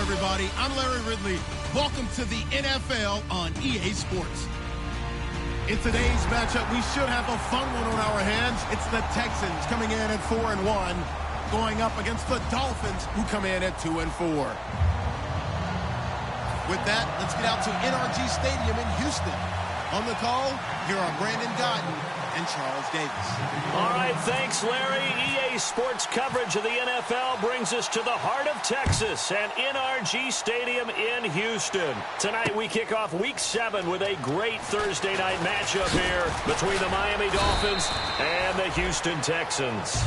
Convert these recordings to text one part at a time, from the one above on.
everybody. I'm Larry Ridley. Welcome to the NFL on EA Sports. In today's matchup, we should have a fun one on our hands. It's the Texans coming in at 4-1, going up against the Dolphins, who come in at 2-4. With that, let's get out to NRG Stadium in Houston. On the call, here are Brandon Godden and Charles Davis. All right, thanks, Larry. EA Sports coverage of the NFL brings us to the heart of Texas and NRG Stadium in Houston. Tonight, we kick off Week 7 with a great Thursday night matchup here between the Miami Dolphins and the Houston Texans.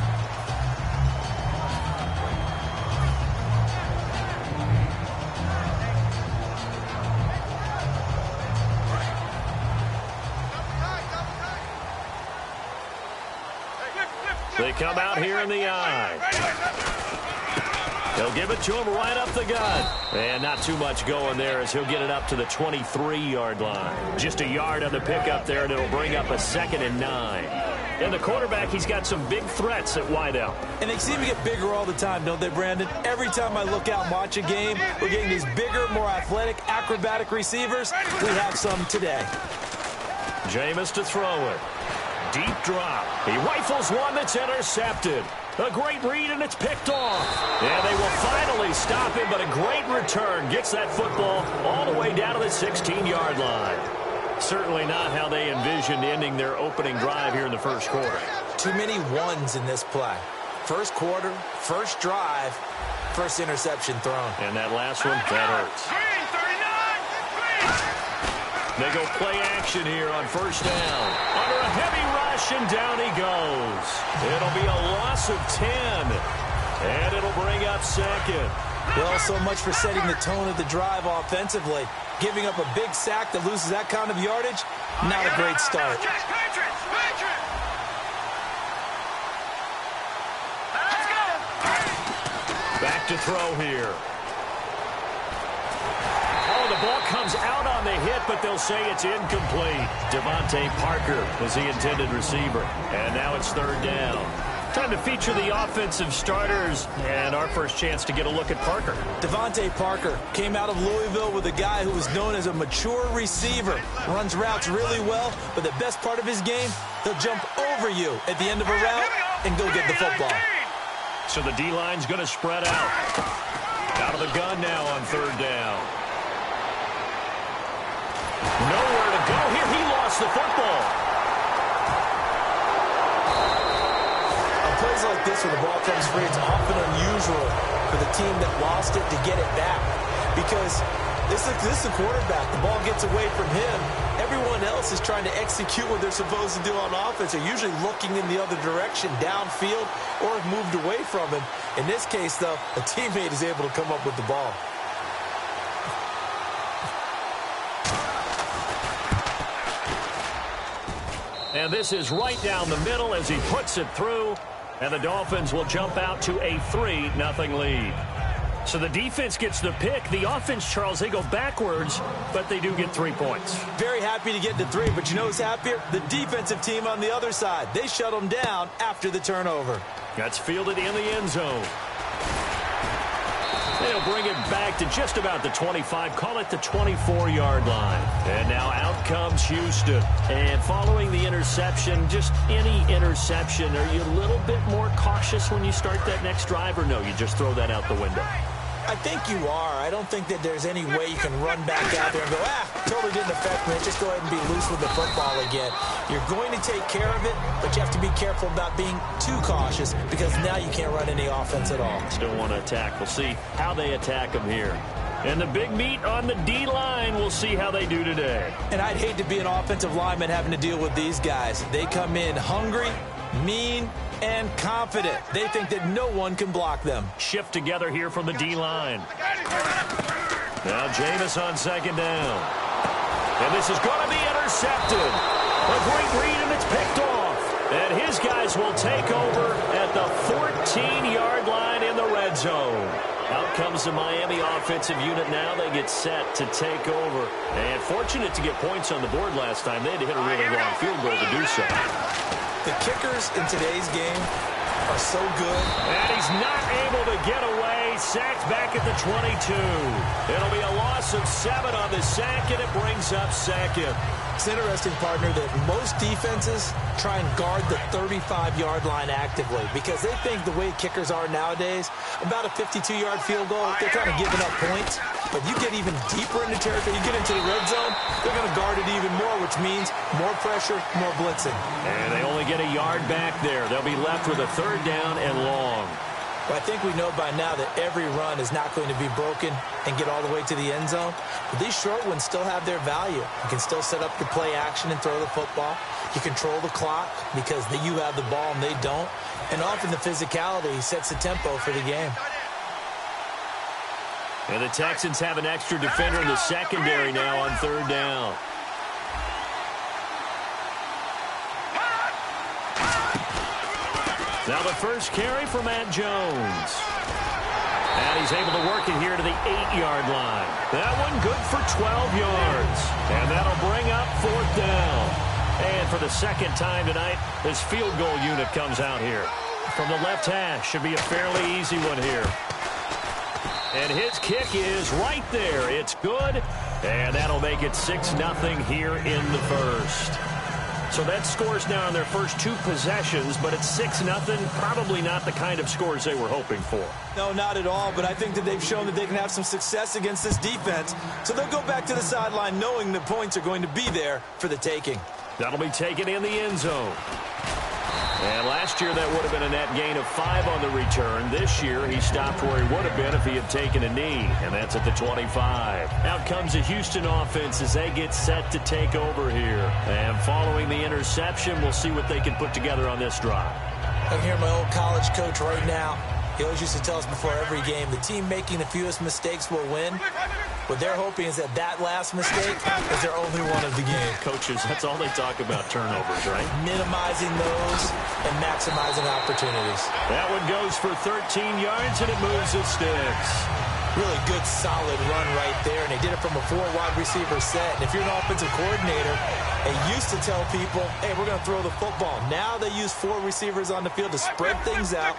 They come out here in the eye. He'll give it to him right up the gut. And not too much going there as he'll get it up to the 23-yard line. Just a yard on the pickup there, and it'll bring up a 2nd and 9. And the quarterback, he's got some big threats at wideout. And they seem to get bigger all the time, don't they, Brandon? Every time I look out and watch a game, we're getting these bigger, more athletic, acrobatic receivers. We have some today. Jameis to throw it. Deep drop. He rifles one that's intercepted. A great read, and it's picked off. And they will finally stop him, but a great return gets that football all the way down to the 16-yard line. Certainly not how they envisioned ending their opening drive here in the first quarter. Too many ones in this play. First quarter, first drive, first interception thrown. And that last one, that hurts. They go play action here on first down. Under a heavy rush, and down he goes. It'll be a loss of 10. And it'll bring up 2nd. Well, so much for setting the tone of the drive offensively. Giving up a big sack that loses that kind of yardage, not a great start. Back to throw here. The ball comes out on the hit, but they'll say it's incomplete. Devontae Parker was the intended receiver. And now it's 3rd down. Time to feature the offensive starters, and our first chance to get a look at Parker. Devontae Parker came out of Louisville with a guy who was known as a mature receiver. Runs routes really well, but the best part of his game, he'll jump over you at the end of a route and go get the football. So the D-line's going to spread out. Out of the gun now on 3rd down. Nowhere to go here. He lost the football. On plays like this where the ball comes free, it's often unusual for the team that lost it to get it back. Because this is the quarterback. The ball gets away from him. everyone else is trying to execute what they're supposed to do on offense. They're usually looking in the other direction, downfield, or have moved away from him. In this case, though, a teammate is able to come up with the ball. And this is right down the middle as he puts it through. And the Dolphins will jump out to a 3-0 lead. So the defense gets the pick. The offense, Charles, they go backwards, but they do get 3 points. Very happy to get to 3, but you know who's happier? The defensive team on the other side. They shut them down after the turnover. That's fielded in the end zone. They'll bring it back to just about the 25, call it the 24-yard line. And now out comes Houston. And following the interception, just any interception, are you a little bit more cautious when you start that next drive, or no, you just throw that out the window? I think you are. I don't think that there's any way you can run back out there and go, totally didn't affect me. Just go ahead and be loose with the football again. You're going to take care of it, but you have to be careful about being too cautious because now you can't run any offense at all. Still want to attack. We'll see how they attack them here. And the big meat on the D-line, we'll see how they do today. And I'd hate to be an offensive lineman having to deal with these guys. They come in hungry, mean, and confident. They think that no one can block them. Shift together here from the D-line. Now Jameis on second down. And this is going to be intercepted. A great read, and it's picked off. And his guys will take over at the 14-yard line in the red zone. Out comes the Miami offensive unit now. They get set to take over. And fortunate to get points on the board last time. They had to hit a really long field goal to do so. The kickers in today's game are so good. And he's not able to get away. Sacked back at the 22. It'll be a loss of 7 on the sack, and it brings up second. It's interesting, partner, that most defenses try and guard the 35-yard line actively because they think the way kickers are nowadays, about a 52-yard field goal, they're kind of giving up points. But you get even deeper into territory, you get into the red zone, they're going to guard it even more, which means more pressure, more blitzing. And they only get a yard back there. They'll be left with a 3rd down and long. Well, I think we know by now that every run is not going to be broken and get all the way to the end zone. But these short ones still have their value. You can still set up your play action and throw the football. You control the clock because you have the ball and they don't. And often the physicality sets the tempo for the game. And the Texans have an extra defender in the secondary now on 3rd down. Now the first carry for Matt Jones. And he's able to work it here to the 8-yard line. That one good for 12 yards. And that'll bring up 4th down. And for the second time tonight, this field goal unit comes out here. From the left hash, should be a fairly easy one here. And his kick is right there. It's good. And that'll make it 6-0 here in the first. So that scores now on their first 2 possessions, but it's 6-0. Probably not the kind of scores they were hoping for. No, not at all, but I think that they've shown that they can have some success against this defense. So they'll go back to the sideline knowing the points are going to be there for the taking. That'll be taken in the end zone. And last year that would have been a net gain of 5 on the return. This year he stopped where he would have been if he had taken a knee, and that's at the 25. Out comes the Houston offense as they get set to take over here. And following the interception, we'll see what they can put together on this drive. I can hear my old college coach right now. He always used to tell us before every game, the team making the fewest mistakes will win. What they're hoping is that that last mistake is their only one of the game. Coaches, that's all they talk about, turnovers, right? Minimizing those and maximizing opportunities. That one goes for 13 yards, and it moves the sticks. Really good, solid run right there, and they did it from a 4-wide receiver set. And if you're an offensive coordinator, they used to tell people, hey, we're going to throw the football. Now they use 4 receivers on the field to spread things out,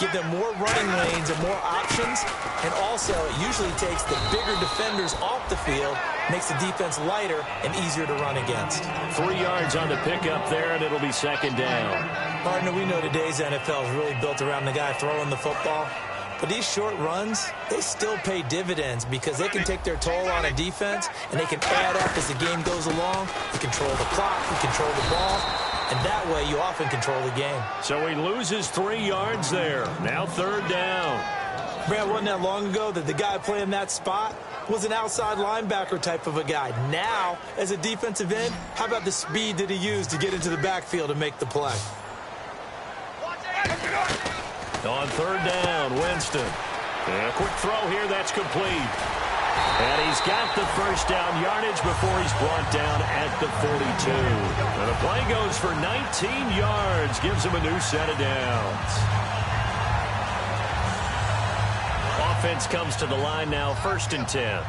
give them more running lanes and more options, and also it usually takes the bigger defenders off the field, makes the defense lighter and easier to run against. 3 yards on the pickup there, and it'll be 2nd down. Partner, we know today's NFL is really built around the guy throwing the football. But these short runs, they still pay dividends because they can take their toll on a defense, and they can add up as the game goes along. You control the clock, you control the ball, and that way you often control the game. So he loses 3 yards there. Now 3rd down. Brad, wasn't that long ago that the guy playing that spot was an outside linebacker type of a guy. Now, as a defensive end, how about the speed that he used to get into the backfield and make the play? On third down, Winston. And a quick throw here, that's complete. And he's got the first down yardage before he's brought down at the 42. And the play goes for 19 yards, gives him a new set of downs. Offense comes to the line now, 1st and 10.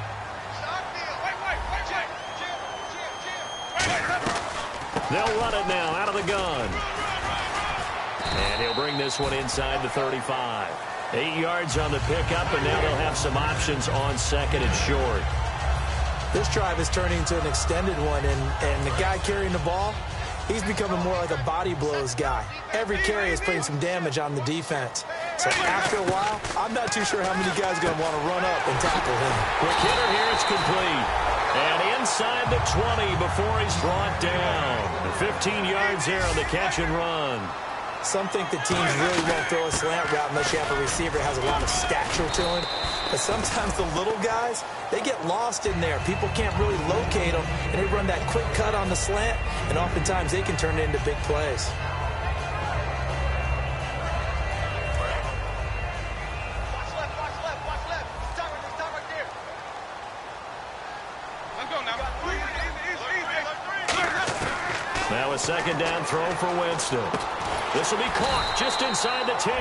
They'll run it now out of the gun. And he'll bring this one inside the 35. 8 yards on the pickup, and now they'll have some options on 2nd and short. This drive is turning into an extended one, and the guy carrying the ball, he's becoming more like a body blows guy. Every carry is putting some damage on the defense. So after a while, I'm not too sure how many guys are going to want to run up and tackle him. Quick hitter here, it's complete. And inside the 20 before he's brought down. 15 yards there on the catch and run. Some think that teams really won't throw a slant route unless you have a receiver that has a lot of stature to him. But sometimes the little guys, they get lost in there. People can't really locate them, and they run that quick cut on the slant, and oftentimes they can turn it into big plays. Now a 2nd down throw for Winston. This will be caught just inside the 10.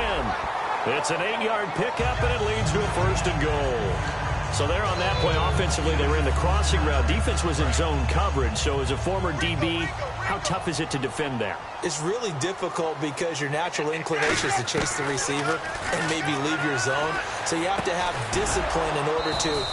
It's an 8-yard pickup, and it leads to a 1st and goal. So there on that play, offensively, they ran the crossing route. Defense was in zone coverage, so as a former DB, how tough is it to defend that? It's really difficult because your natural inclination is to chase the receiver and maybe leave your zone. So you have to have discipline in order to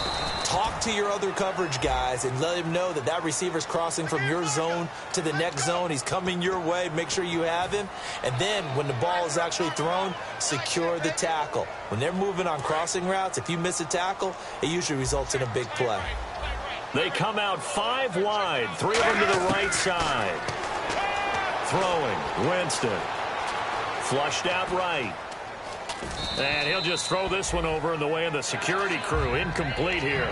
talk to your other coverage guys and let him know that that receiver's crossing from your zone to the next zone. He's coming your way. Make sure you have him. And then when the ball is actually thrown, secure the tackle. When they're moving on crossing routes, if you miss a tackle, it usually results in a big play. They come out 5 wide, 3 of them to the right side. Throwing, Winston. Flushed out right. And he'll just throw this one over in the way of the security crew. Incomplete here.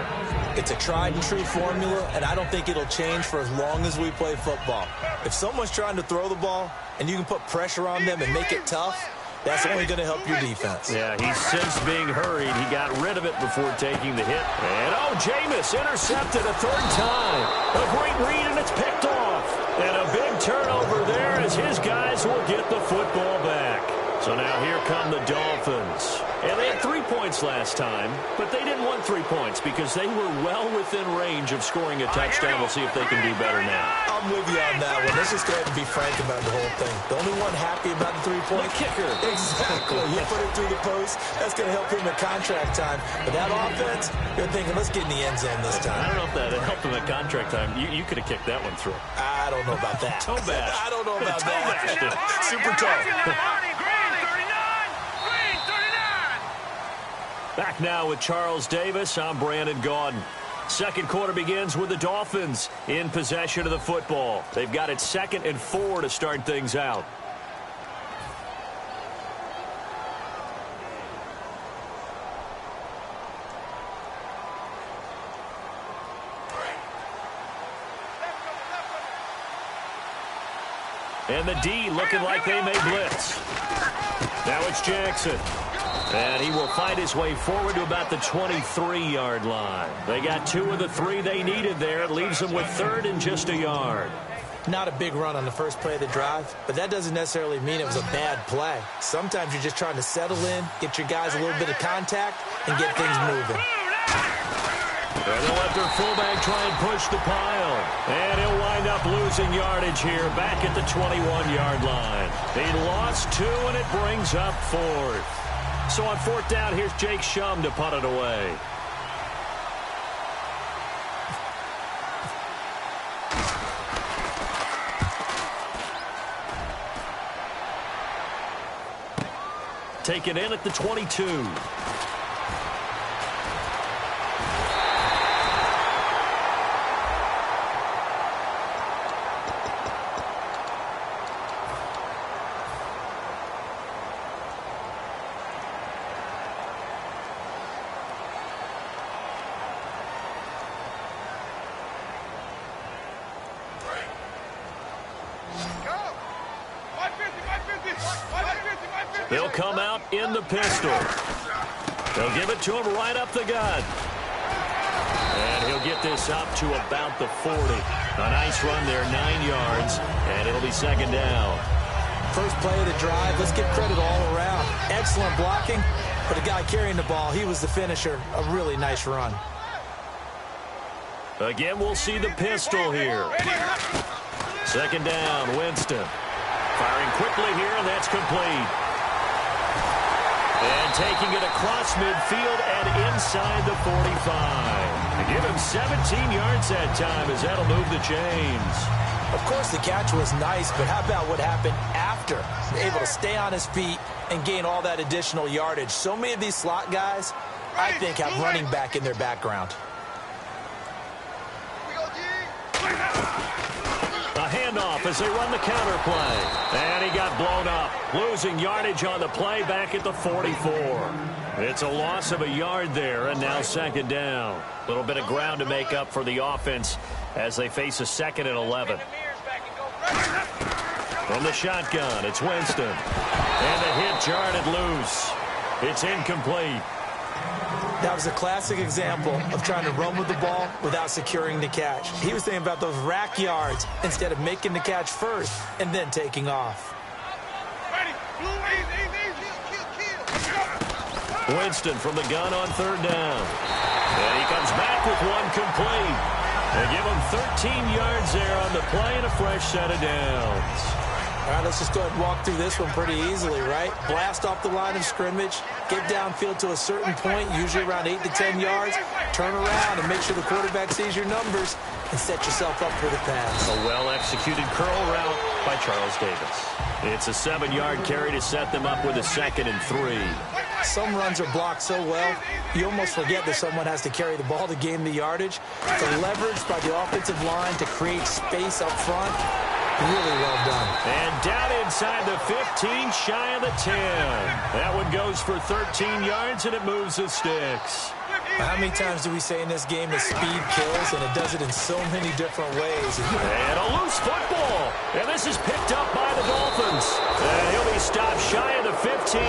It's a tried and true formula, and I don't think it'll change for as long as we play football. If someone's trying to throw the ball and you can put pressure on them and make it tough, that's only going to help your defense. Yeah, he's since being hurried. He got rid of it before taking the hit. And, Jameis intercepted a 3rd time. A great read, and it's picked off. And a big turnover there as his guys will get the football back. So now here come the Dolphins. And they had 3 points last time, but they didn't want 3 points because they were well within range of scoring a touchdown. We'll see if they can do better now. I'm with you on that one. Let's just go ahead and be frank about the whole thing. The only one happy about the 3-point kicker. Exactly. You put it through the post. That's going to help him at contract time. But that offense, you're thinking, let's get in the end zone this time. I don't know if that helped him at contract time. You could have kicked that one through. I don't know about that. Toe bash. I don't know about that. Super tough. Back now with Charles Davis. I'm Brandon Gaudin. 2nd quarter begins with the Dolphins in possession of the football. They've got it 2nd and 4 to start things out. And the D looking like they may blitz. Now it's Jackson. And he will fight his way forward to about the 23-yard line. They got 2 of the 3 they needed there. It leaves them with 3rd and just a yard. Not a big run on the first play of the drive, but that doesn't necessarily mean it was a bad play. Sometimes you're just trying to settle in, get your guys a little bit of contact, and get things moving. And they'll let their fullback try and push the pile. And he'll wind up losing yardage here back at the 21-yard line. He lost 2, and it brings up 4th. So on 4th down, here's Jake Shum to punt it away. Taken in at the 22. They'll come out in the pistol. They'll give it to him right up the gut. And he'll get this up to about the 40. A nice run there, 9 yards, and it'll be second down. First play of the drive, let's give credit all around. Excellent blocking, but the guy carrying the ball, he was the finisher. A really nice run. Again, we'll see the pistol here. Second down, Winston. Firing quickly here, and that's complete. And taking it across midfield and inside the 45. Give him 17 yards that time as that'll move the chains. Of course, the catch was nice, but how about what happened after? Able to stay on his feet and gain all that additional yardage. So many of these slot guys, I think, have running back in their background. A handoff as they run the counter play. And he got blown up, losing yardage on the play back at the 44. It's a loss of a yard there, and now second down. A little bit of ground to make up for the offense as they face a 2nd and 11. From the shotgun, it's Winston. And the hit jarred loose. It's incomplete. That was a classic example of trying to run with the ball without securing the catch. He was thinking about those rack yards instead of making the catch first and then taking off. Winston from the gun on third down. And he comes back with one complete. They give him 13 yards there on the play and a fresh set of downs. All right, let's just go ahead and walk through this one pretty easily, right? Blast off the line of scrimmage, get downfield to a certain point, usually around 8 to 10 yards, turn around and make sure the quarterback sees your numbers and set yourself up for the pass. A well-executed curl route by Charles Davis. It's a 7-yard carry to set them up with a 2nd and 3. Some runs are blocked so well, you almost forget that someone has to carry the ball to gain the yardage. The leverage by the offensive line to create space up front, really well done. And down inside the 15, shy of the 10. That one goes for 13 yards, and it moves the sticks. How many times do we say in this game that speed kills, and it does it in so many different ways? And a loose football. And this is picked up by the Dolphins. And he'll be stopped shy of the 15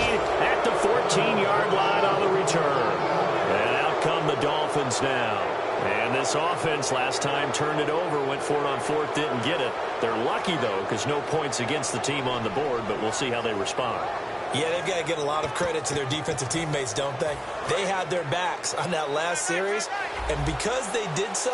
at the 14-yard line on the return. And out come the Dolphins now. And this offense last time turned it over, went for it on 4th, didn't get it. They're lucky, though, because no points against the team on the board, but we'll see how they respond. Yeah, they've got to get a lot of credit to their defensive teammates, don't they? They had their backs on that last series, and because they did so,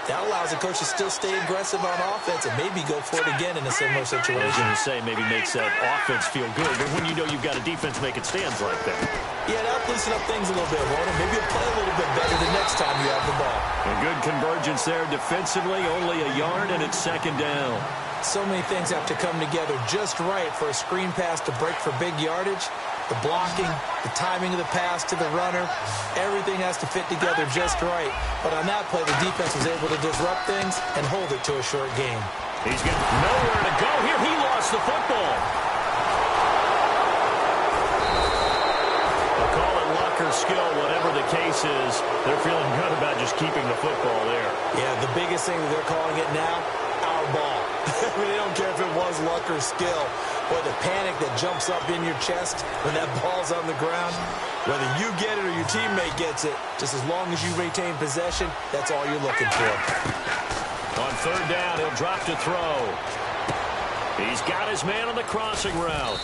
that allows the coach to still stay aggressive on offense and maybe go for it again in a similar situation. I was going to say, maybe makes that offense feel good, but when you know you've got a defense making stands like that. Yeah, that'll loosen up things a little bit, won't it? Maybe you'll play a little bit better the next time you have the ball. A good convergence there defensively, only a yard, and it's second down. So many things have to come together just right for a screen pass to break for big yardage. The blocking, the timing of the pass to the runner, everything has to fit together just right. But on that play, the defense was able to disrupt things and hold it to a short game. He's got nowhere to go here. He lost the football. They'll call it luck or skill, whatever the case is. They're feeling good about just keeping the football there. Yeah, the biggest thing that they're calling it now, our ball. I mean, they don't care if it was luck or skill, or the panic that jumps up in your chest when that ball's on the ground. Whether you get it or your teammate gets it, just as long as you retain possession, that's all you're looking for. On third down, he'll drop to throw. He's got his man on the crossing route.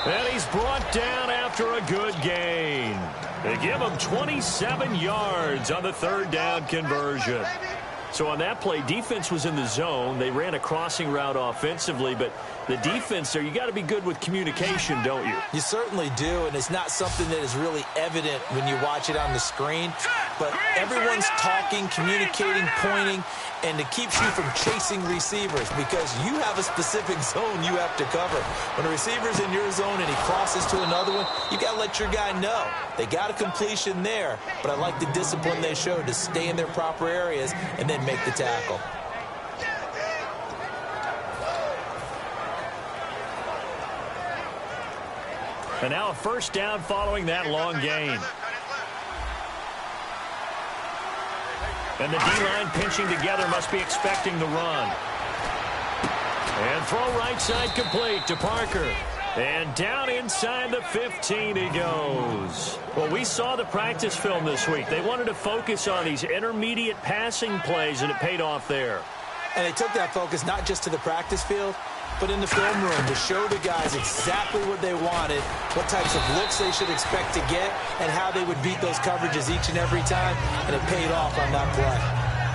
And he's brought down after a good gain. They give him 27 yards on the third down conversion. So on that play, defense was in the zone. They ran a crossing route offensively, but the defense there, you got to be good with communication, don't you? You certainly do, and it's not something that is really evident when you watch it on the screen. But everyone's talking, communicating, pointing, and it keeps you from chasing receivers because you have a specific zone you have to cover. When a receiver's in your zone and he crosses to another one, you got to let your guy know. They got a completion there, but I like the discipline they showed to stay in their proper areas and then make the tackle. And now a first down following that long gain. And the D-line pinching together, must be expecting the run. And throw right side complete to Parker. And down inside the 15 he goes. Well, we saw the practice film this week. They wanted to focus on these intermediate passing plays, and it paid off there. And they took that focus not just to the practice field, but in the film room to show the guys exactly what they wanted, what types of looks they should expect to get, and how they would beat those coverages each and every time, and it paid off on that play.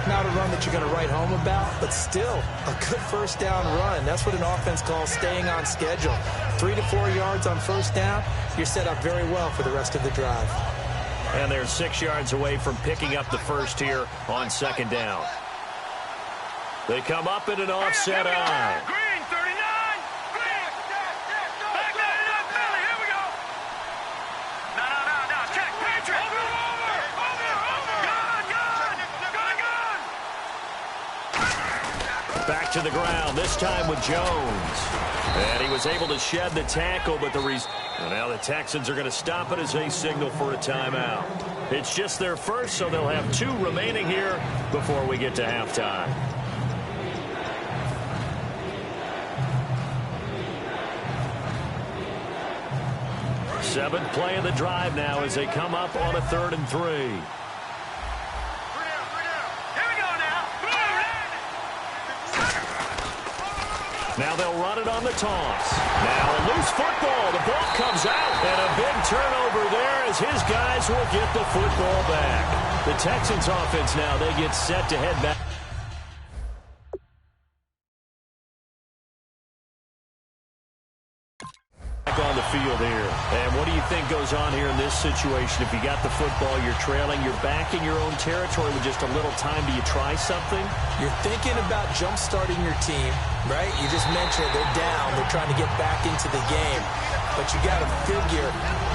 Not a run that you're going to write home about, but still a good first down run. That's what an offense calls staying on schedule. 3 to 4 yards on first down, you're set up very well for the rest of the drive. And they're 6 yards away from picking up the first here on second down. They come up in an offset eye. Green, 39. Green. Back that up, Billy. Here we go. No. Check. Patriot. Over. Gun. Back to the ground, this time with Jones. And he was able to shed the tackle, but now the Texans are going to stop it as they signal for a timeout. It's just their first, so they'll have 2 remaining here before we get to halftime. Seventh play of the drive now as they come up on a 3rd and 3. Here we go now. Now they'll run it on the toss. Now a loose football. The ball comes out. And a big turnover there as his guys will get the football back. The Texans offense now, they get set to head back on the field here. And what do you think goes on here in this situation? If you got the football, you're trailing, you're back in your own territory with just a little time. Do you try something? You're thinking about jump-starting your team, right? You just mentioned they're down. They're trying to get back into the game. But you got to figure,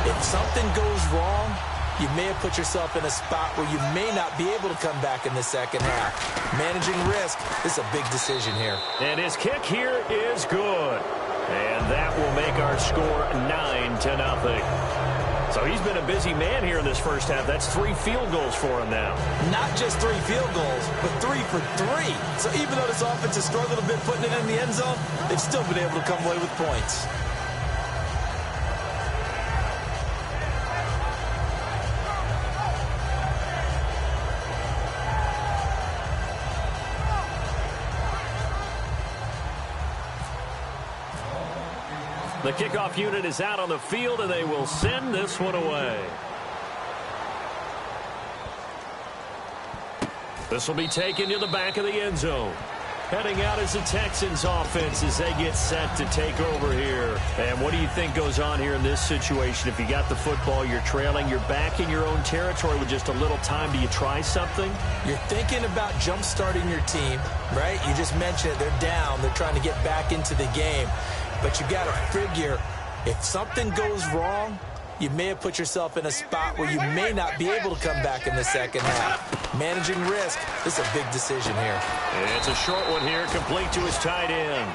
if something goes wrong, you may have put yourself in a spot where you may not be able to come back in the second half. Managing risk is a big decision here. And his kick here is good. And that will make our score 9-0. So he's been a busy man here in this first half. That's 3 field goals for him now. Not just 3 field goals, but 3 for 3. So even though this offense has struggled a bit putting it in the end zone, they've still been able to come away with points. The kickoff unit is out on the field, and they will send this one away. This will be taken to the back of the end zone. Heading out is the Texans offense as they get set to take over here. And what do you think goes on here in this situation? If you got the football, you're trailing, you're back in your own territory with just a little time. Do you try something? You're thinking about jump-starting your team, right? You just mentioned it. They're down. They're trying to get back into the game. But you got to figure, if something goes wrong, you may have put yourself in a spot where you may not be able to come back in the second half. Managing risk is a big decision here. It's a short one here, complete to his tight end.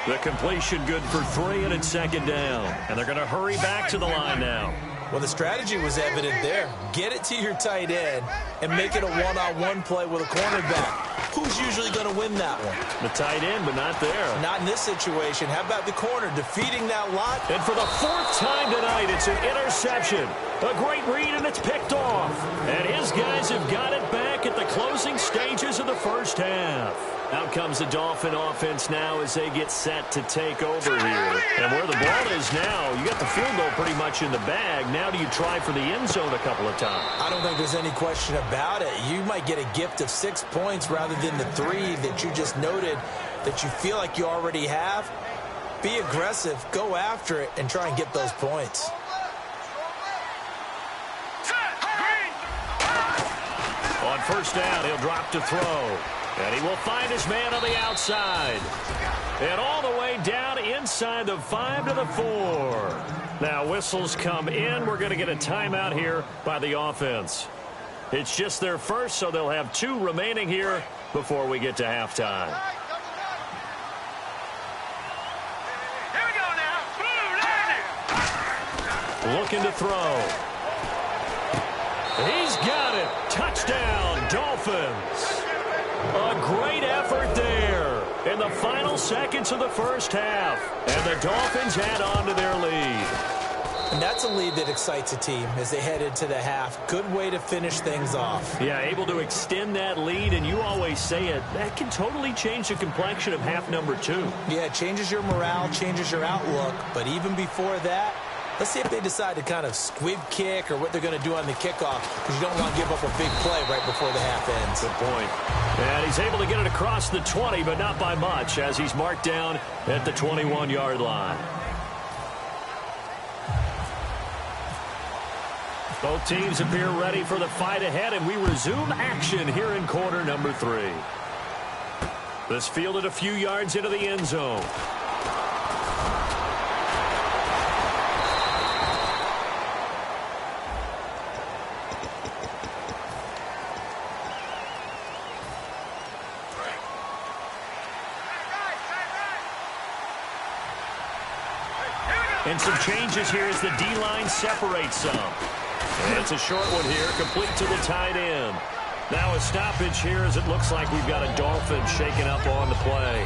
The completion good for 3, and it's second down. And they're going to hurry back to the line now. Well, the strategy was evident there. Get it to your tight end and make it a one-on-one play with a cornerback. Who's usually going to win that one? The tight end, but not there. Not in this situation. How about the corner defeating that lot? And for the 4th time tonight, it's an interception. A great read, and it's picked off. And his guys have got it back at the closing stages of the first half. Out comes the Dolphin offense now as they get set to take over here. And where the ball is now, you got the field goal pretty much in the bag. Now do you try for the end zone a couple of times? I don't think there's any question about it. You might get a gift of 6 points rather than the 3 that you just noted that you feel like you already have. Be aggressive, go after it, and try and get those points. On first down, he'll drop to throw. And he will find his man on the outside. And all the way down inside the 5 to the 4. Now whistles come in. We're going to get a timeout here by the offense. It's just their first, so they'll have 2 remaining here before we get to halftime. Here we go now. Looking to throw. He's got it. Touchdown, Dolphins. A great effort there. in the final seconds of the first half. And the Dolphins add on to their lead. And that's a lead that excites a team as they head into the half. Good way to finish things off. Yeah, able to extend that lead, and you always say it, that can totally change the complexion of half number 2. Yeah, it changes your morale, changes your outlook. But even before that, let's see if they decide to kind of squib kick or what they're going to do on the kickoff, because you don't want to give up a big play right before the half ends. Good point. And he's able to get it across the 20, but not by much, as he's marked down at the 21-yard line. Both teams appear ready for the fight ahead, and we resume action here in quarter number 3. This fielded a few yards into the end zone. And some changes here as the D-line separates some. And it's a short one here, complete to the tight end. Now a stoppage here as it looks like we've got a Dolphin shaken up on the play.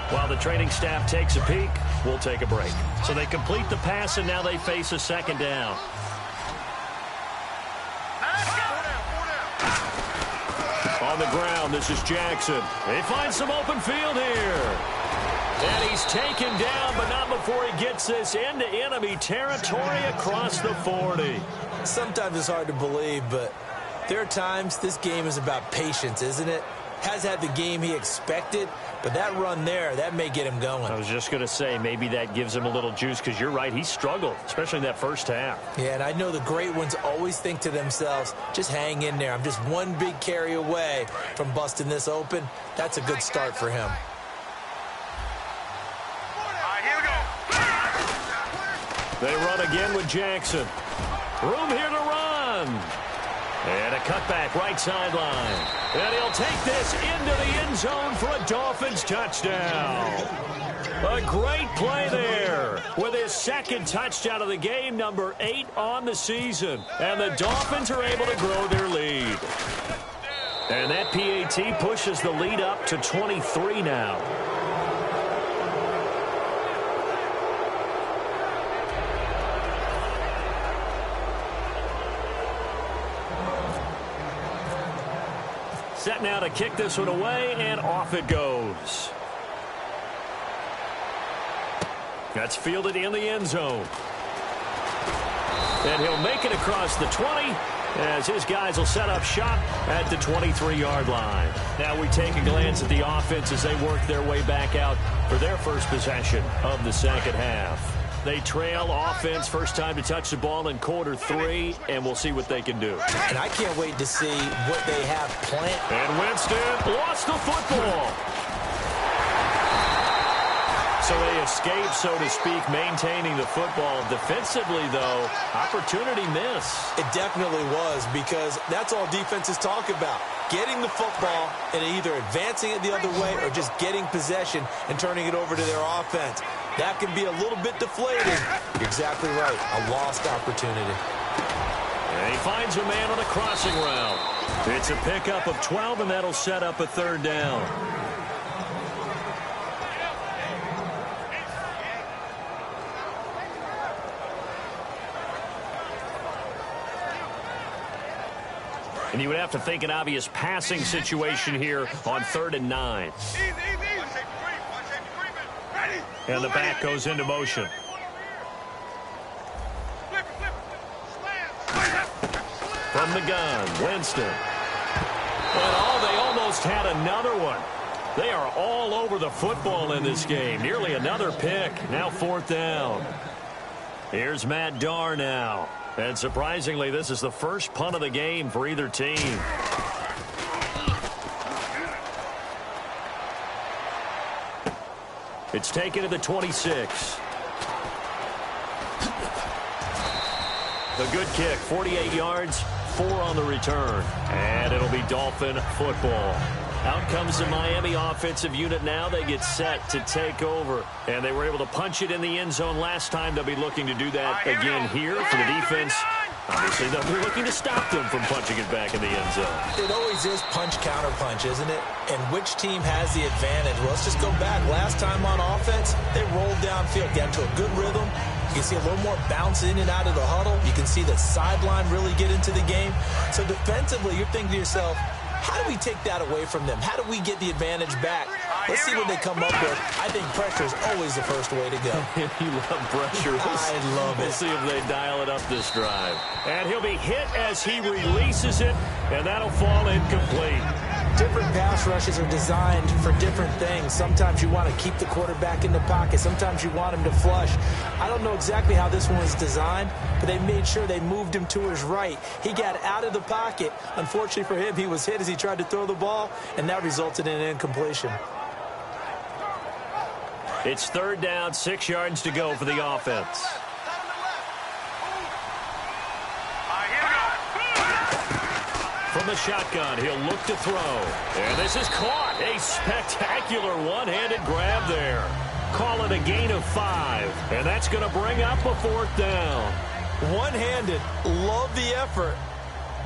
While the training staff takes a peek, we'll take a break. So they complete the pass, and now they face a second down. On the ground, this is Jackson. They find some open field here. And he's taken down, but not before he gets this into enemy territory across the 40. Sometimes it's hard to believe, but there are times this game is about patience, isn't it? Has had the game he expected, but that run there, that may get him going. I was just going to say, maybe that gives him a little juice, because you're right, he struggled, especially in that first half. Yeah, and I know the great ones always think to themselves, just hang in there. I'm just one big carry away from busting this open. That's a good start for him. They run again with Jackson. Room here to run. And a cutback right sideline. And he'll take this into the end zone for a Dolphins touchdown. A great play there with his second touchdown of the game, number 8 on the season. And the Dolphins are able to grow their lead. And that PAT pushes the lead up to 23 now. Set now to kick this one away, and off it goes. That's fielded in the end zone. And he'll make it across the 20 as his guys will set up shop at the 23-yard line. Now we take a glance at the offense as they work their way back out for their first possession of the second half. They trail offense, first time to touch the ball in quarter 3, and we'll see what they can do. And I can't wait to see what they have planned. And Winston lost the football. So they escape, so to speak, maintaining the football. Defensively, though, opportunity miss. It definitely was, because that's all defenses talk about. Getting the football and either advancing it the other way or just getting possession and turning it over to their offense. That can be a little bit deflating. You're exactly right. A lost opportunity. And he finds a man on a crossing route. It's a pickup of 12, and that'll set up a third down. And you would have to think an obvious passing situation here on 3rd and 9. And the back goes into motion. From the gun, Winston. And they almost had another one. They are all over the football in this game. Nearly another pick. Now 4th down. Here's Matt Darr now. And surprisingly, this is the first punt of the game for either team. It's taken to the 26. A good kick, 48 yards, 4 on the return. And it'll be Dolphin football. Out comes the Miami offensive unit now. They get set to take over. And they were able to punch it in the end zone last time. They'll be looking to do that again here for the defense. Obviously, they'll be looking to stop them from punching it back in the end zone. It always is punch-counter-punch, isn't it? And which team has the advantage? Well, let's just go back. Last time on offense, they rolled downfield, got to a good rhythm. You can see a little more bounce in and out of the huddle. You can see the sideline really get into the game. So defensively, you're thinking to yourself, how do we take that away from them? How do we get the advantage back? Let's see what they come up with. I think pressure is always the first way to go. You love pressure. I love it. We'll see if they dial it up this drive. And he'll be hit as he releases it, and that'll fall incomplete. Different pass rushes are designed for different things. Sometimes you want to keep the quarterback in the pocket. Sometimes you want him to flush. I don't know exactly how this one was designed, but they made sure they moved him to his right. He got out of the pocket. Unfortunately for him, he was hit as he tried to throw the ball, and that resulted in an incompletion. It's 3rd down, 6 yards to go for the offense. From the shotgun, he'll look to throw. And this is caught. A spectacular one-handed grab there. Call it a gain of 5. And that's going to bring up a 4th down. One-handed. Love the effort.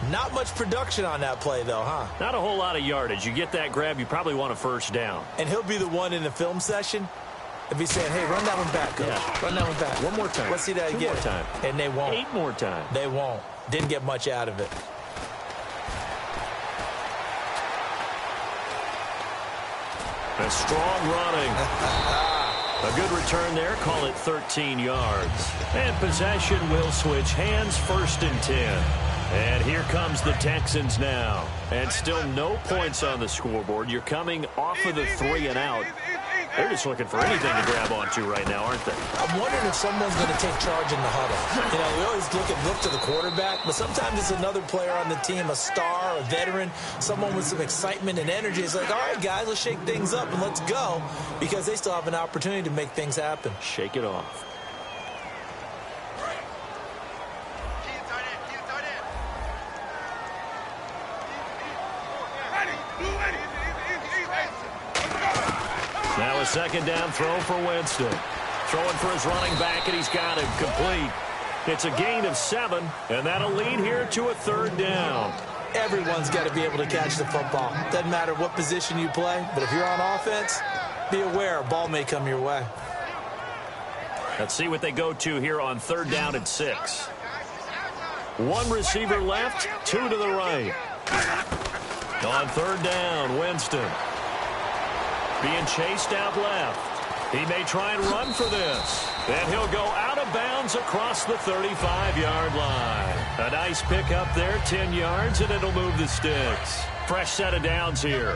Not much production on that play, though, huh? Not a whole lot of yardage. You get that grab, you probably want a 1st down. And he'll be the one in the film session if he's saying, hey, run that one back, coach. Yeah. Run that one back. One more time. Let's see that 2 again. more time. And they won't. 8 more time. They won't. Didn't get much out of it. A strong running. A good return there. Call it 13 yards. And possession will switch hands. 1st and 10. And here comes the Texans now. And still no points on the scoreboard. You're coming off of the 3 and out. They're just looking for anything to grab onto right now, aren't they? I'm wondering if someone's going to take charge in the huddle. You know, we always look to the quarterback, but sometimes it's another player on the team, a star, a veteran, someone with some excitement and energy. It's like, all right, guys, let's shake things up and let's go, because they still have an opportunity to make things happen. Shake it off. Now a 2nd down throw for Winston. Throwing for his running back, and he's got him complete. It's a gain of 7, and that'll lead here to a 3rd down. Everyone's got to be able to catch the football. Doesn't matter what position you play, but if you're on offense, be aware a ball may come your way. Let's see what they go to here on 3rd down and 6. 1 receiver left, 2 to the right. On 3rd down, Winston. Being chased out left. He may try and run for this. And he'll go out of bounds across the 35-yard line. A nice pick up there, 10 yards, and it'll move the sticks. Fresh set of downs here.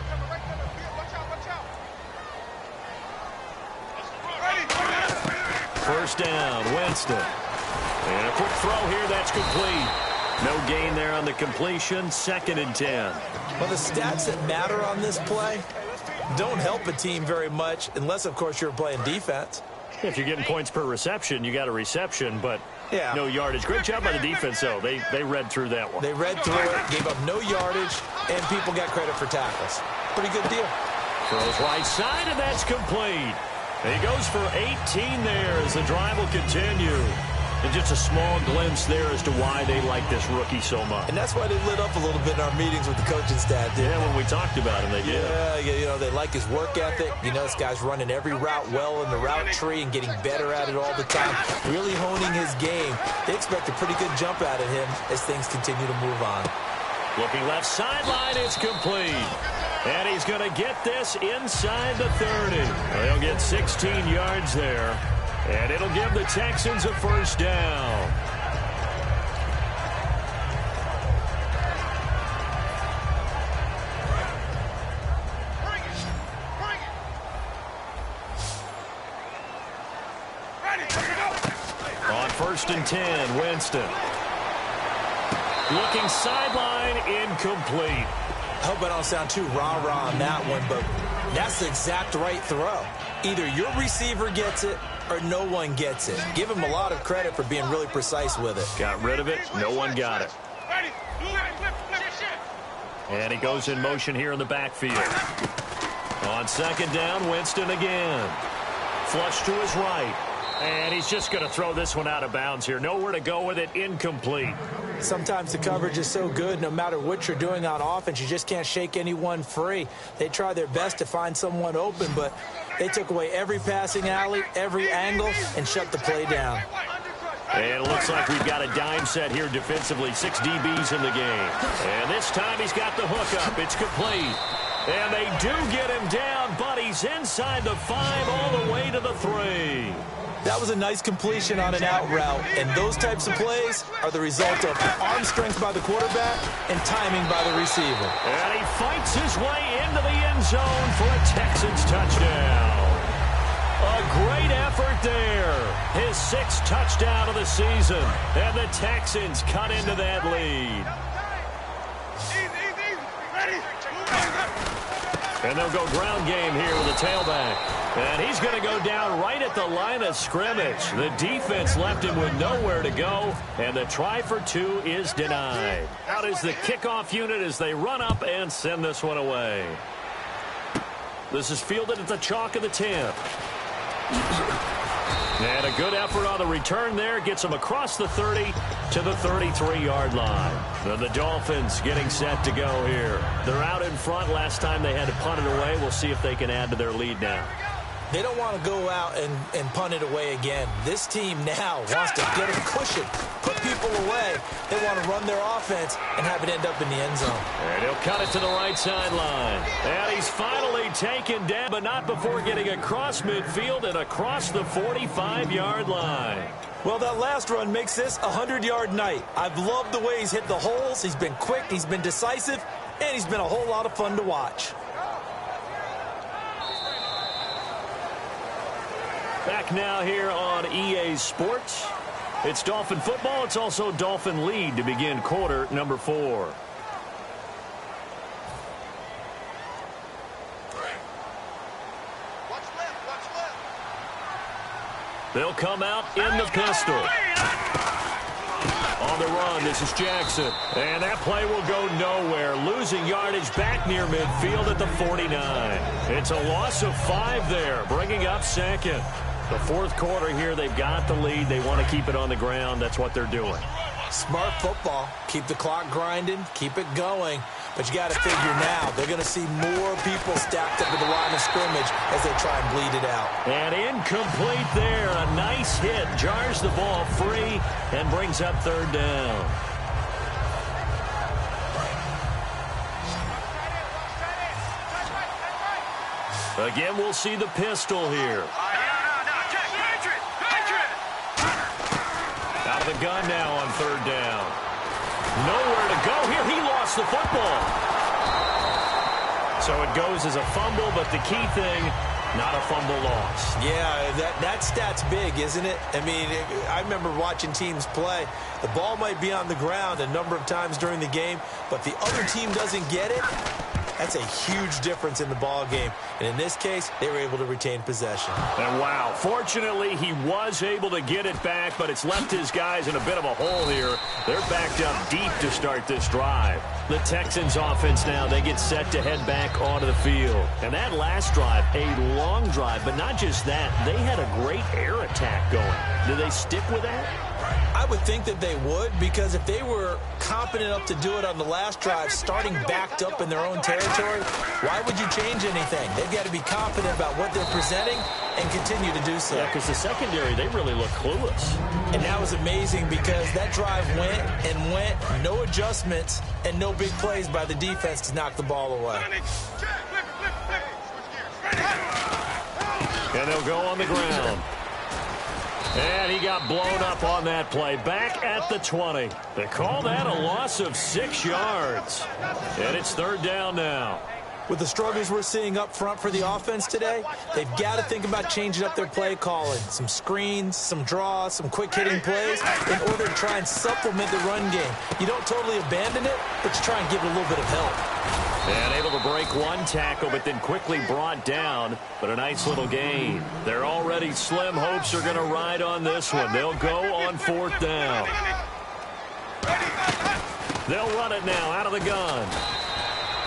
First down, Winston. And a quick throw here, that's complete. No gain there on the completion, 2nd and 10. Well, the stats that matter on this play don't help a team very much unless, of course, you're playing defense. If you're getting points per reception, you got a reception, but no yardage. Great job by the defense, though. They read through that one. They read through it, gave up no yardage, and people got credit for tackles. Pretty good deal. Throws right side, and that's complete. And he goes for 18 there as the drive will continue. And just a small glimpse there as to why they like this rookie so much. And that's why they lit up a little bit in our meetings with the coaching staff. Yeah, when we talked about him, they did. Yeah, you know, they like his work ethic. You know, this guy's running every route well in the route tree and getting better at it all the time. Really honing his game. They expect a pretty good jump out of him as things continue to move on. Looking left sideline, it's complete. And he's going to get this inside the 30. They'll get 16 yards there. And it'll give the Texans a 1st down. On 1st and 10, Winston. Looking sideline, incomplete. I hope I don't sound too rah-rah on that one, but that's the exact right throw. Either your receiver gets it or no one gets it. Give him a lot of credit for being really precise with it. Got rid of it. No one got it. And he goes in motion here in the backfield. On 2nd down, Winston again. Flush to his right. And he's just going to throw this one out of bounds here. Nowhere to go with it. Incomplete. Sometimes the coverage is so good, no matter what you're doing on offense, you just can't shake anyone free. They try their best to find someone open, but they took away every passing alley, every angle, and shut the play down. And it looks like we've got a dime set here defensively. 6 DBs in the game. And this time he's got the hook up. It's complete. And they do get him down, but he's inside the 5 all the way to the 3. That was a nice completion on an out route, and those types of plays are the result of arm strength by the quarterback and timing by the receiver. And he fights his way into the end zone for a Texans touchdown. A great effort there. His 6th touchdown of the season, and the Texans cut into that lead. And they'll go ground game here with the tailback. And he's going to go down right at the line of scrimmage. The defense left him with nowhere to go, and the try for 2 is denied. Out is the kickoff unit as they run up and send this one away. This is fielded at the chalk of the 10. And a good effort on the return there. Gets him across the 30 to the 33-yard line. And the Dolphins getting set to go here. They're out in front. Last time they had to punt it away. We'll see if they can add to their lead now. They don't want to go out and punt it away again. This team now wants to get a cushion, put people away. They want to run their offense and have it end up in the end zone. And he'll cut it to the right sideline. And he's finally taken down, but not before getting across midfield and across the 45-yard line. Well, that last run makes this a 100-yard night. I've loved the way he's hit the holes. He's been quick, he's been decisive, and he's been a whole lot of fun to watch. Back now here on EA Sports. It's Dolphin football. It's also Dolphin lead to begin quarter number 4. They'll come out in the pistol. On the run, this is Jackson. And that play will go nowhere. Losing yardage back near midfield at the 49. It's a loss of 5 there, bringing up 2nd. The 4th quarter here, they've got the lead. They want to keep it on the ground. That's what they're doing. Smart football. Keep the clock grinding. Keep it going. But you got to figure now, they're going to see more people stacked up at the line of scrimmage as they try and bleed it out. And incomplete there. A nice hit. Jars the ball free and brings up 3rd down. Again, we'll see the pistol here. Out of the gun now on 3rd down. Nowhere to go here. He lost the football. So it goes as a fumble, but the key thing, not a fumble loss. Yeah, that stat's big, isn't it? I mean, I remember watching teams play. The ball might be on the ground a number of times during the game, but the other team doesn't get it. That's a huge difference in the ball game. And in this case, they were able to retain possession. And wow, fortunately, he was able to get it back, but it's left his guys in a bit of a hole here. They're backed up deep to start this drive. The Texans offense now, they get set to head back onto the field. And that last drive, a long drive, but not just that. They had a great air attack going. Do they stick with that? I would think that they would, because if they were competent enough to do it on the last drive, starting backed up in their own territory, why would you change anything? They've got to be confident about what they're presenting and continue to do so. Yeah, because the secondary, they really look clueless. And that was amazing because that drive went and went, no adjustments, and no big plays by the defense to knock the ball away. And they'll go on the ground. And he got blown up on that play. Back at the 20. They call that a loss of 6 yards. And it's 3rd down now. With the struggles we're seeing up front for the offense today, they've got to think about changing up their play calling. Some screens, some draws, some quick-hitting plays in order to try and supplement the run game. You don't totally abandon it, but you try and give it a little bit of help. And able to break one tackle, but then quickly brought down. But a nice little gain. Their already slim hopes are going to ride on this one. They'll go on 4th down. They'll run it now out of the gun.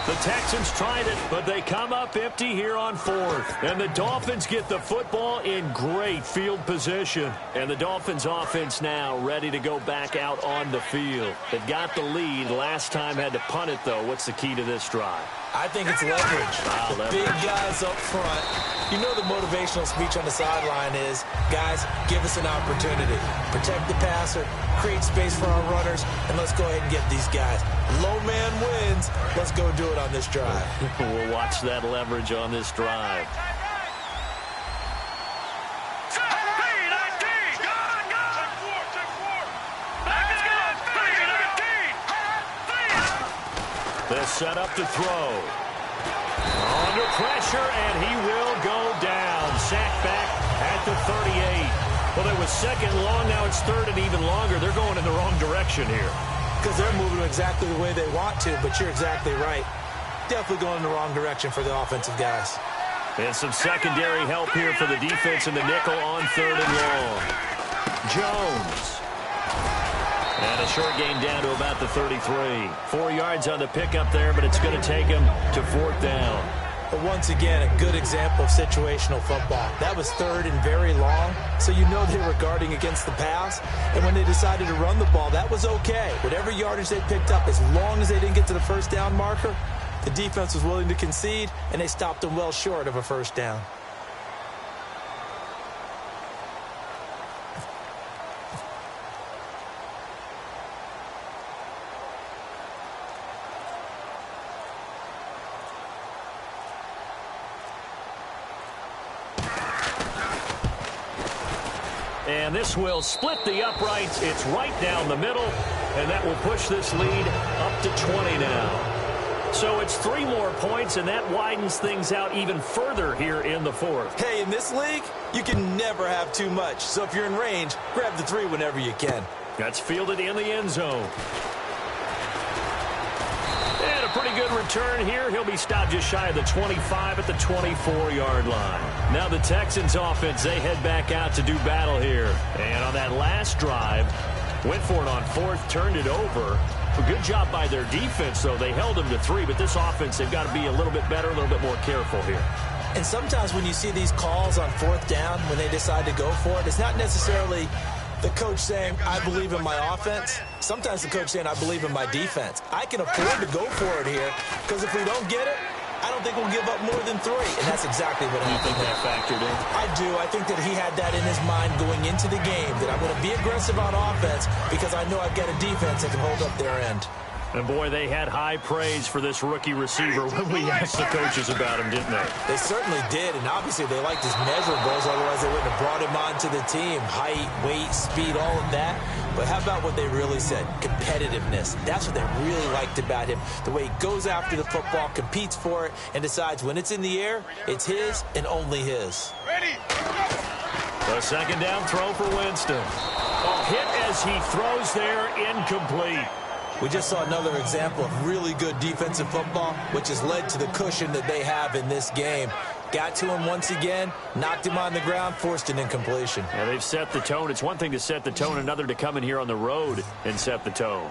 The Texans tried it, but they come up empty here on fourth. And the Dolphins get the football in great field position. And the Dolphins offense now ready to go back out on the field. They've got the lead. Last time had to punt it, though. What's the key to this drive? I think it's leverage. Leverage. Big guys up front. You know the motivational speech on the sideline is, guys, give us an opportunity. Protect the passer, create space for our runners, and let's go ahead and get these guys. Low man wins. Let's go do it on this drive. We'll watch that leverage on this drive. This set up to throw. Under pressure, and he will go down. Sacked back at the 38. Well, there was second long. Now it's third and even longer. They're going in the wrong direction here. Because they're moving exactly the way they want to, but you're exactly right. Definitely going in the wrong direction for the offensive guys. And some secondary help here for the defense in the nickel on third and long. Jones. And a short gain down to about the 33. 4 yards on the pickup there, but it's going to take him to fourth down. But once again, a good example of situational football. That was third and very long, so you know they were guarding against the pass. And when they decided to run the ball, that was okay. Whatever yardage they picked up, as long as they didn't get to the first down marker, the defense was willing to concede, and they stopped them well short of a first down. And this will split the uprights. It's right down the middle, and that will push this lead up to 20 now. So it's 3 more points, and that widens things out even further here in the fourth. Hey, in this league, you can never have too much. So if you're in range, grab the 3 whenever you can. That's fielded in the end zone. And a pretty good return here. He'll be stopped just shy of the 25 at the 24-yard line. Now the Texans offense, they head back out to do battle here. And on that last drive, went for it on fourth, turned it over. A good job by their defense, though. They held them to 3, but this offense, they've got to be a little bit better, a little bit more careful here. And sometimes when you see these calls on fourth down, when they decide to go for it, it's not necessarily the coach saying, I believe in my offense. Sometimes the coach saying, I believe in my defense. I can afford to go for it here, because if we don't get it, I don't think we'll give up more than 3. And that's exactly what happened. You think that factored in? I do. I think that he had that in his mind going into the game, that I'm going to be aggressive on offense because I know I've got a defense that can hold up their end. And, boy, they had high praise for this rookie receiver when we asked the coaches about him, didn't they? They certainly did, and obviously they liked his measurables, otherwise they wouldn't have brought him onto the team. Height, weight, speed, all of that. But how about what they really said? Competitiveness. That's what they really liked about him. The way he goes after the football, competes for it, and decides when it's in the air, it's his and only his. Ready? The second down throw for Winston. A hit as he throws there, incomplete. We just saw another example of really good defensive football, which has led to the cushion that they have in this game. Got to him once again, knocked him on the ground, forced an incompletion. Yeah, they've set the tone. It's one thing to set the tone, another to come in here on the road and set the tone.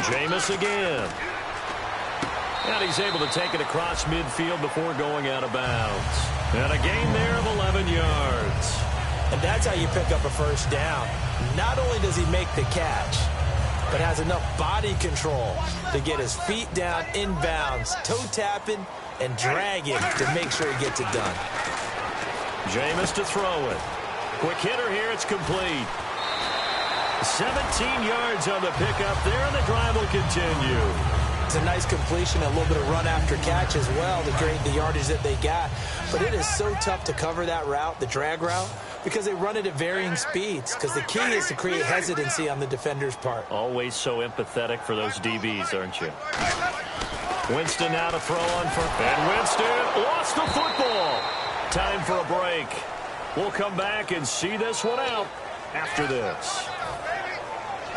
Jameis again. And he's able to take it across midfield before going out of bounds. And a gain there of 11 yards. And that's how you pick up a first down. Not only does he make the catch, but has enough body control to get his feet down inbounds, toe tapping and dragging to make sure he gets it done. Jameis to throw it. Quick hitter here, it's complete. 17 yards on the pickup there, and the drive will continue. It's a nice completion, a little bit of run after catch as well to create the yardage that they got. But it is so tough to cover that route, the drag route, because they run it at varying speeds. Because the key is to create hesitancy on the defender's part. Always so empathetic for those DBs, aren't you? Winston now to throw on for... And Winston lost the football. Time for a break. We'll come back and see this one out after this.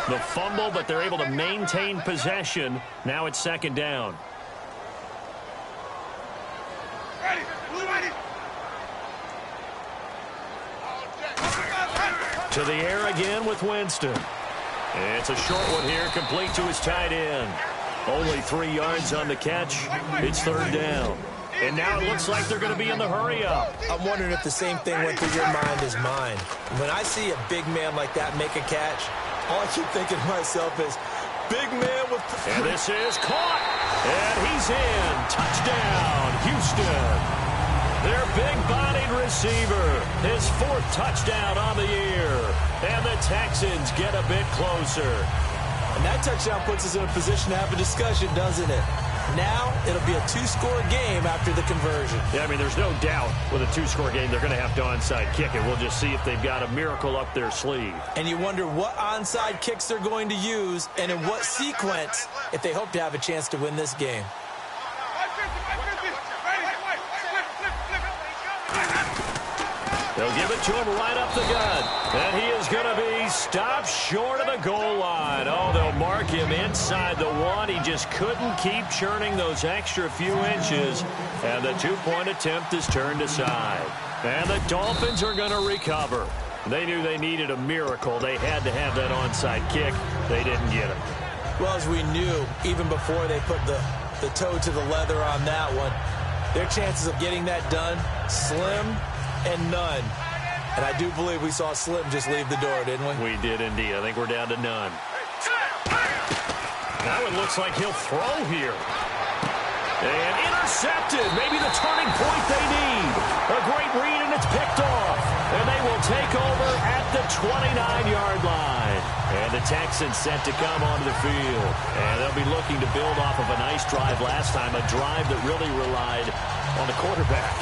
The fumble, but they're able to maintain possession. Now it's second down. To the air again with Winston. It's a short one here, complete to his tight end. Only 3 yards on the catch. It's third down. And now it looks like they're going to be in the hurry-up. I'm wondering if the same thing went through your mind as mine. When I see a big man like that make a catch, all I keep thinking to myself is, big man with... And this is caught. And he's in. Touchdown, Houston. Their big-bodied receiver. His 4th touchdown on the year. And the Texans get a bit closer. And that touchdown puts us in a position to have a discussion, doesn't it? Now, it'll be a 2-score game after the conversion. Yeah, I mean, there's no doubt with a 2-score game, they're going to have to onside kick it. We'll just see if they've got a miracle up their sleeve. And you wonder what onside kicks they're going to use and in what sequence if they hope to have a chance to win this game. They'll give it to him right up the gut. And he is going to be stopped short of the goal line. Oh, they'll mark him inside the 1. He just couldn't keep churning those extra few inches. And the 2-point attempt is turned aside. And the Dolphins are going to recover. They knew they needed a miracle. They had to have that onside kick. They didn't get it. Well, as we knew, even before they put the toe to the leather on that one, their chances of getting that done, slim and none. And I do believe we saw Slim just leave the door, didn't we? We did indeed. I think we're down to none. Now it looks like he'll throw here. And intercepted. Maybe the turning point they need. A great read, and it's picked off. And they will take over at the 29-yard line. And the Texans set to come onto the field. And they'll be looking to build off of a nice drive last time, a drive that really relied on the quarterback.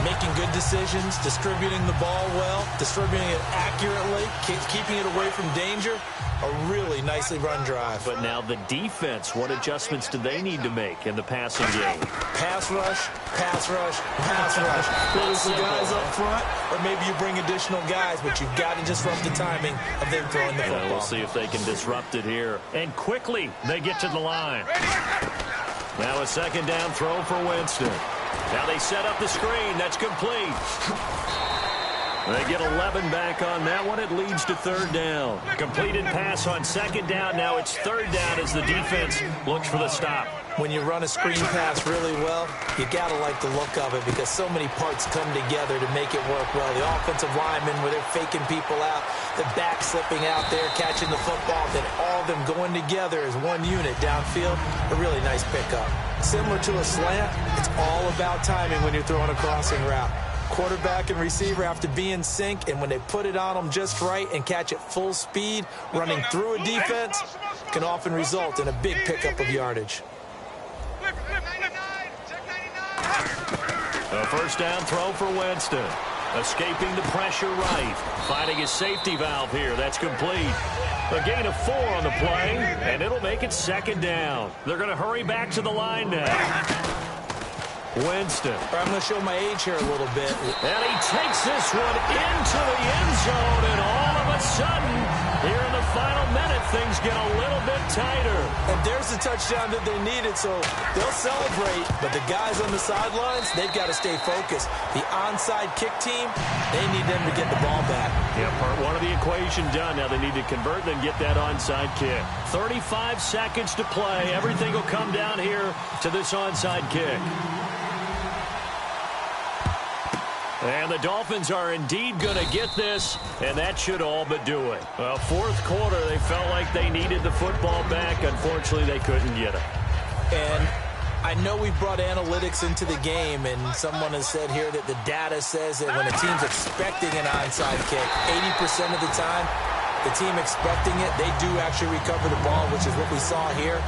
Making good decisions, distributing the ball well, distributing it accurately, keeping it away from danger. A really nicely run drive. But now the defense, what adjustments do they need to make in the passing game? Pass rush, pass rush, pass rush. Whether it's the guys up front or maybe you bring additional guys, but you've got to disrupt the timing of them throwing the football. We'll see if they can disrupt it here. And quickly, they get to the line. Now a second down throw for Winston. Now they set up the screen. That's complete. They get 11 back on that one. It leads to third down. Completed pass on second down. Now it's third down as the defense looks for the stop. When you run a screen pass really well, you got to like the look of it because so many parts come together to make it work well. The offensive linemen where they're faking people out, the back slipping out there, catching the football, then all of them going together as one unit downfield. A really nice pickup. Similar to a slant, it's all about timing when you're throwing a crossing route. Quarterback and receiver have to be in sync, and when they put it on them just right and catch it full speed, running through a defense can often result in a big pickup of yardage. A first down throw for Winston. Escaping the pressure right. Finding his safety valve here. That's complete. A gain of 4 on the play, and it'll make it second down. They're going to hurry back to the line now. Winston. I'm going to show my age here a little bit. And he takes this one into the end zone, and all of a sudden, here in the final minute, things get a little bit tighter. And there's the touchdown that they needed, so they'll celebrate. But the guys on the sidelines, they've got to stay focused. The onside kick team, they need them to get the ball back. Yeah, part one of the equation done. Now they need to convert and then get that onside kick. 35 seconds to play. Everything will come down here to this onside kick. And the Dolphins are indeed going to get this, and that should all but do it. Well, fourth quarter, they felt like they needed the football back. Unfortunately, they couldn't get it. And I know we've brought analytics into the game, and someone has said here that the data says that when a team's expecting an onside kick, 80% of the time, the team expecting it, they do actually recover the ball, which is what we saw here.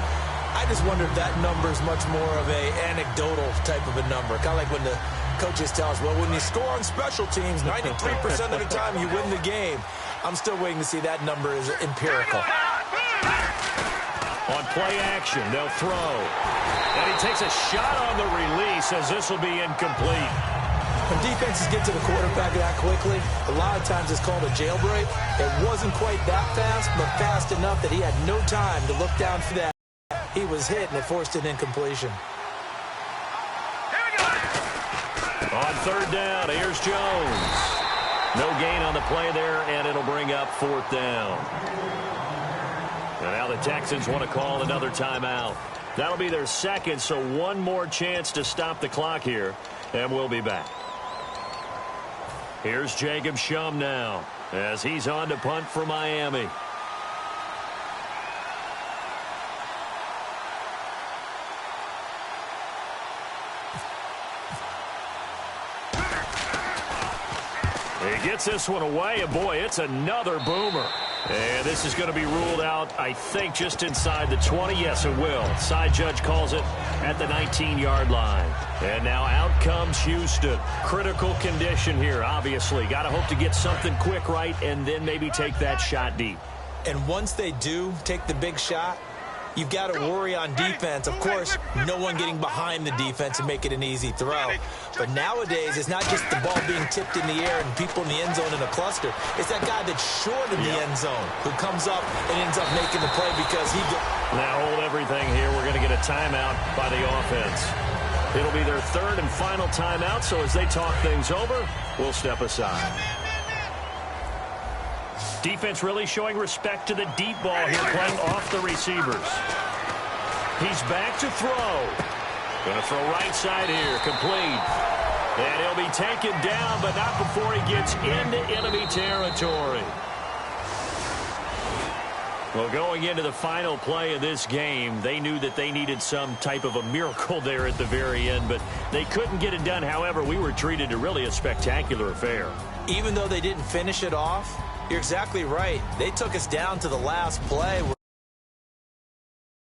I just wonder if that number is much more of a anecdotal type of a number, kind of like when the coaches tell us, well, when you score on special teams, 93% of the time you win the game. I'm still waiting to see that number is empirical. On play action, they'll throw. And he takes a shot on the release as this will be incomplete. When defenses get to the quarterback that quickly, a lot of times it's called a jailbreak. It wasn't quite that fast, but fast enough that he had no time to look down for that. He was hit, and it forced an incompletion. On third down, here's Jones. No gain on the play there, and it'll bring up 4th down. And now the Texans want to call another timeout. That'll be their second, so one more chance to stop the clock here, and we'll be back. Here's Jacob Shum now as he's on to punt for Miami. He gets this one away, and boy, it's another boomer. And this is going to be ruled out, I think, just inside the 20. Yes, it will. Side judge calls it at the 19-yard line. And now out comes Houston. Critical condition here, obviously. Got to hope to get something quick right and then maybe take that shot deep. And once they do take the big shot, you've got to worry on defense. Of course, no one getting behind the defense and make it an easy throw. But nowadays, it's not just the ball being tipped in the air and people in the end zone in a cluster. It's that guy that's short of the end zone who comes up and ends up making the play because he gets... Now hold everything here. We're going to get a timeout by the offense. It'll be their 3rd and final timeout, so as they talk things over, we'll step aside. Defense really showing respect to the deep ball here, playing off the receivers. He's back to throw. Going to throw right side here, complete. And he'll be taken down, but not before he gets into enemy territory. Well, going into the final play of this game, they knew that they needed some type of a miracle there at the very end, but they couldn't get it done. However, we were treated to really a spectacular affair. Even though they didn't finish it off, you're exactly right. They took us down to the last play where